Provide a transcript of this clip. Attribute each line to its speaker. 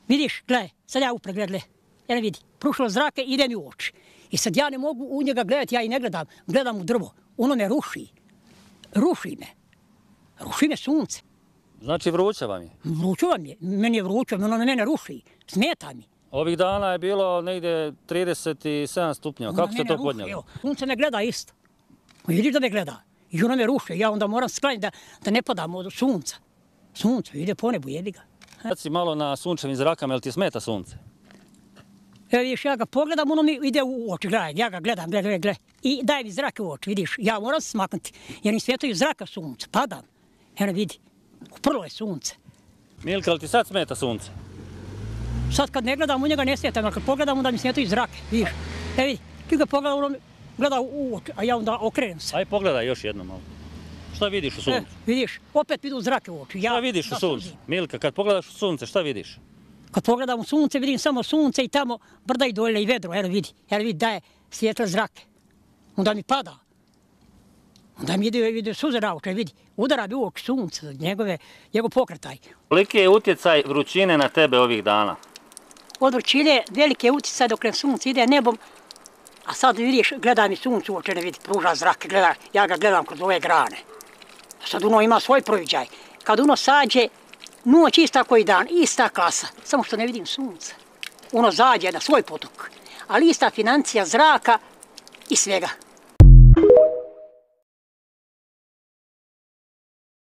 Speaker 1: Vidiš, gledaj, sad ja upred gledaj, ja ne vidi, prušilo zrake, ide mi u oči. I sad ja ne mogu u njega gledati, ja i ne gledam, gledam u drvo. Ono me ruši. Ruši me sunce.
Speaker 2: Znači vruće vam je?
Speaker 1: Vruće vam je, meni je vruće, ono mene ruši, smeta mi.
Speaker 2: Ovih dana je bilo negdje 37 stupnjeva, kako ste to podnijeli?
Speaker 1: Sunce me gleda isto, vidiš da me gleda. I ono me ruši, ja onda moram sklanjati da ne padam od sunca. Sunce ide po nebu, jebi ga.
Speaker 2: Kad si malo na sunčevim zrakama, jel ti smeta sunce?
Speaker 1: Evo vidiš, ja ga pogledam, ono mi ide u oči, gledaj, ja ga gledam. I daje mi zrake u oči, vidiš, ja moram se smaknuti, jer mi svijetaju zraka sunce, padam. Evo vidi, uprlo je sunce.
Speaker 2: Milka, jel ti sad smeta sunce?
Speaker 1: Sad kad ne gledam u njega ne svijetam, ali kad pogledam onda mi svijetaju zrake, vidiš. Evo vidi, ti ga pogledam, ono mi gleda u oči, a ja onda okrenem se.
Speaker 2: Aj pogledaj još jednom malo. Šta vidiš u suncu?
Speaker 1: Vidiš, opet vidu zrake u oči.
Speaker 2: Šta vidiš u suncu? Milka, kad pogledaš u sunce, šta vidiš?
Speaker 1: Kad pogledam u sunce, vidim samo sunce i tamo brda i dolje i vedro, evo vidi da je svijetle zrake. Onda mi pada. Onda mi ide suze na oči, vidi, udara bi u oči sunce, njegov pokretaj.
Speaker 2: Koliki je utjecaj vrućine na tebe ovih dana?
Speaker 1: Od vrućine veliki je utjecaj dok sunce ide nebom, a sad vidiš, gleda mi sunce u oči, ne vidi, pruža zrak, ja ga gledam kroz ove grane. Sad ono ima svoj proviđaj. Kad ono sađe, noć ista koji dan, ista klasa, samo što ne vidim sunce. Ono zađe na svoj potok, ali ista financija zraka i svega.